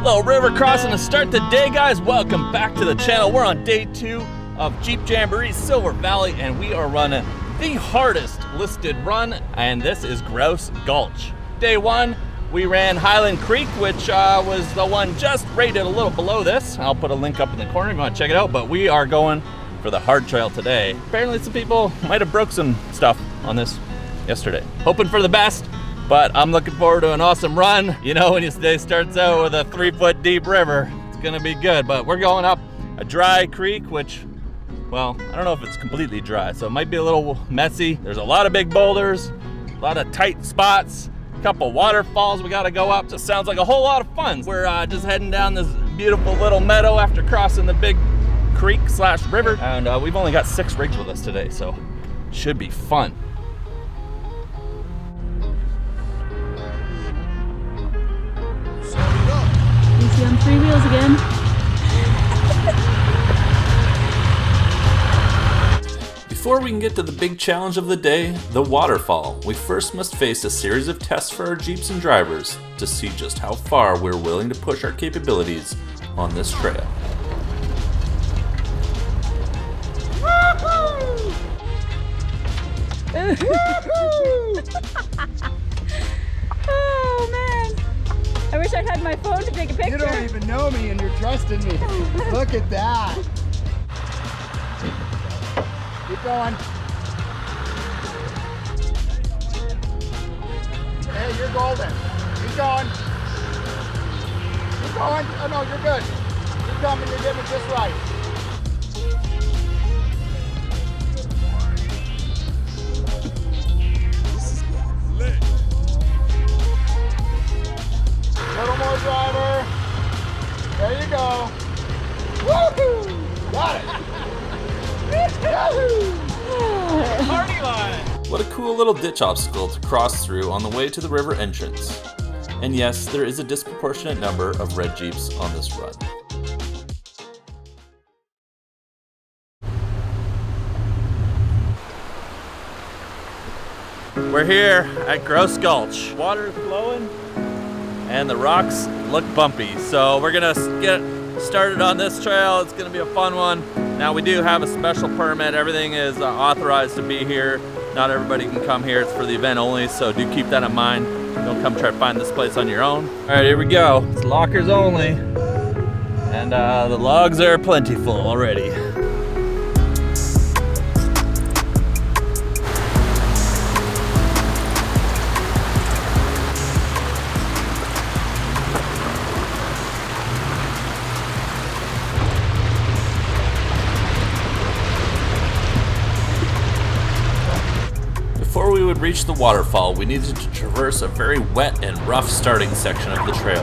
Little river crossing to start the day, guys. Welcome back to the channel. We're on day 2 of Jeep Jamboree Silver Valley, and we are running the hardest listed run, and this is Grouse Gulch. Day 1, we ran Highland Creek, which was the one just rated a little below this. I'll put a link up in the corner if you want to check it out, but we are going for the Hardshell today. Apparently some people might have broke some stuff on this yesterday. Hoping for the best. But I'm looking forward to an awesome run. You know, when your day starts out with a 3-foot deep river, it's gonna be good. But we're going up a dry creek, which, well, I don't know if it's completely dry, so it might be a little messy. There's a lot of big boulders, a lot of tight spots, a couple waterfalls we gotta go up. Just sounds like a whole lot of fun. We're just heading down this beautiful little meadow after crossing the big creek/river. And we've only got 6 rigs with us today, so should be fun. On 3 wheels again. Before we can get to the big challenge of the day, the waterfall, we first must face a series of tests for our Jeeps and drivers to see just how far we're willing to push our capabilities on this trail. Oh man! I wish I had my phone to take a picture. You don't even know me and you're trusting me. Look at that. Keep going. Hey, you're golden. Keep going. Keep going. Oh no, you're good. Keep coming, you're getting it just right. Little more, driver. There you go. Woohoo! Got it. Yahoo! Party line! What a cool little ditch obstacle to cross through on the way to the river entrance. And yes, there is a disproportionate number of red Jeeps on this run. We're here at Grouse Gulch. Water's flowing and the rocks look bumpy. So we're gonna get started on this trail. It's gonna be a fun one. Now we do have a special permit. Everything is authorized to be here. Not everybody can come here. It's for the event only, so do keep that in mind. Don't come try to find this place on your own. All right, here we go. It's lockers only. And the logs are plentiful already. Before we would reach the waterfall, we needed to traverse a very wet and rough starting section of the trail.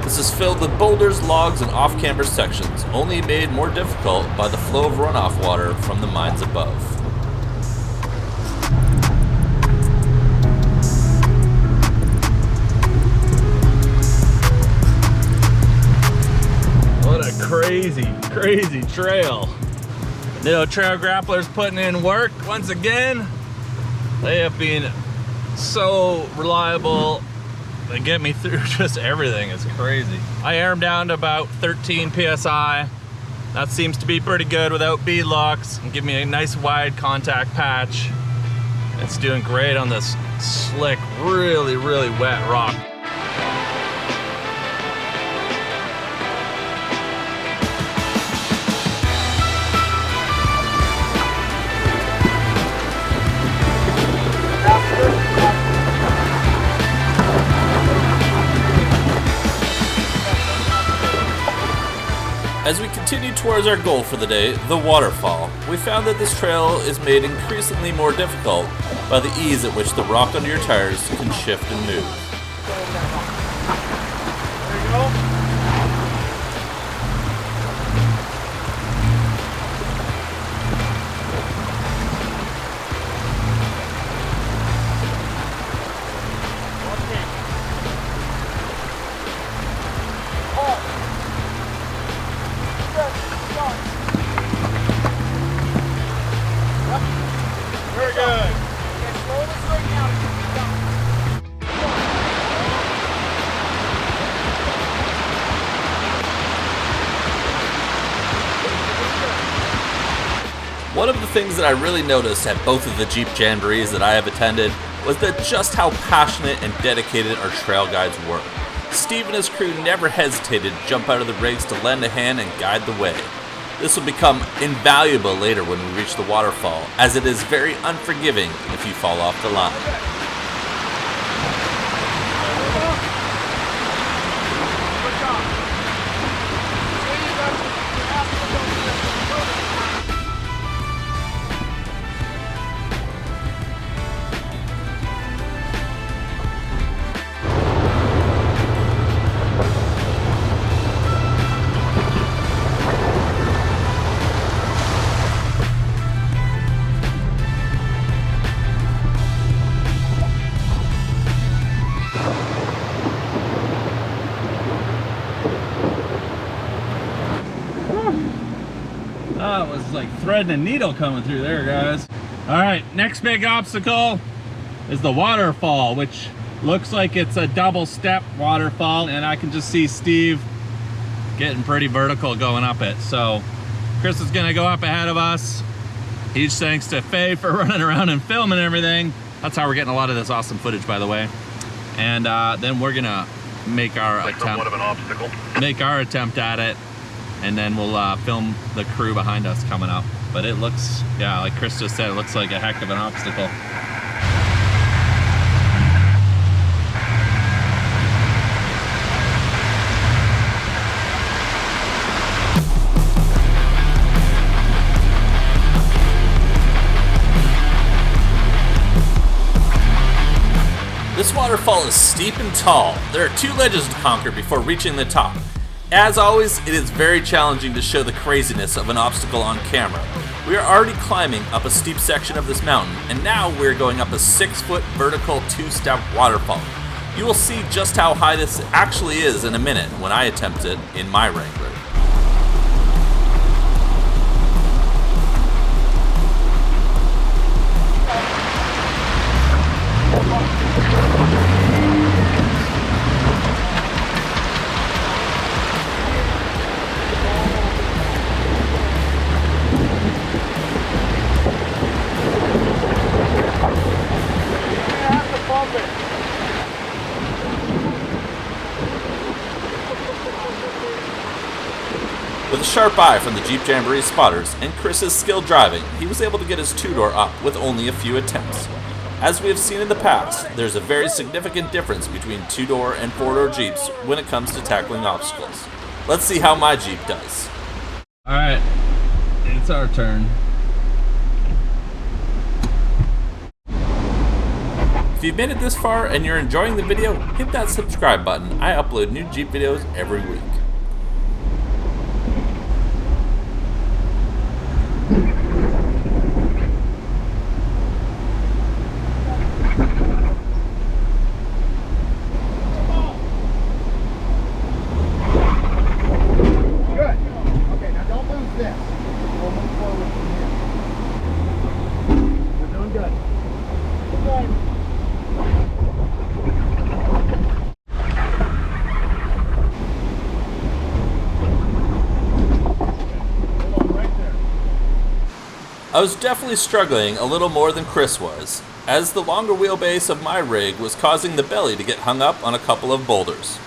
This is filled with boulders, logs, and off-camber sections, only made more difficult by the flow of runoff water from the mines above. What a crazy trail. Little trail grapplers putting in work once again. They have been so reliable. They get me through just everything. It's crazy. I air them down to about 13 PSI. That seems to be pretty good without bead locks and give me a nice wide contact patch. It's doing great on this slick, really wet rock. As we continue towards our goal for the day, the waterfall, we found that this trail is made increasingly more difficult by the ease at which the rock under your tires can shift and move. One of the things that I really noticed at both of the Jeep Jamborees that I have attended was that just how passionate and dedicated our trail guides were. Steve and his crew never hesitated to jump out of the rigs to lend a hand and guide the way. This will become invaluable later when we reach the waterfall, as it is very unforgiving if you fall off the line. That was like threading a needle coming through there, guys. All right, next big obstacle is the waterfall, which looks like it's a double step waterfall, and I can just see Steve getting pretty vertical going up it. So Chris is gonna go up ahead of us. Huge thanks to Faye for running around and filming everything. That's how we're getting a lot of this awesome footage, by the way. And then we're gonna make our attempt at it, and then we'll film the crew behind us coming up. But it looks, yeah, like Chris just said, it looks like a heck of an obstacle. This waterfall is steep and tall. There are 2 ledges to conquer before reaching the top. As always, it is very challenging to show the craziness of an obstacle on camera. We are already climbing up a steep section of this mountain, and now we're going up a 6-foot vertical 2-step waterfall. You will see just how high this actually is in a minute when I attempt it in my Wrangler. With a sharp eye from the Jeep Jamboree spotters and Chris's skilled driving, he was able to get his 2-door up with only a few attempts. As we have seen in the past, there's a very significant difference between 2-door and 4-door Jeeps when it comes to tackling obstacles. Let's see how my Jeep does. All right, it's our turn. If you've made it this far and you're enjoying the video, hit that subscribe button. I upload new Jeep videos every week. I was definitely struggling a little more than Chris was, as the longer wheelbase of my rig was causing the belly to get hung up on a couple of boulders.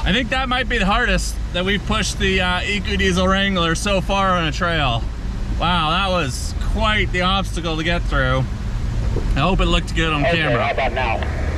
I think that might be the hardest that we've pushed the Ecodiesel Wrangler so far on a trail. Wow, that was quite the obstacle to get through. I hope it looked good on camera. How about now?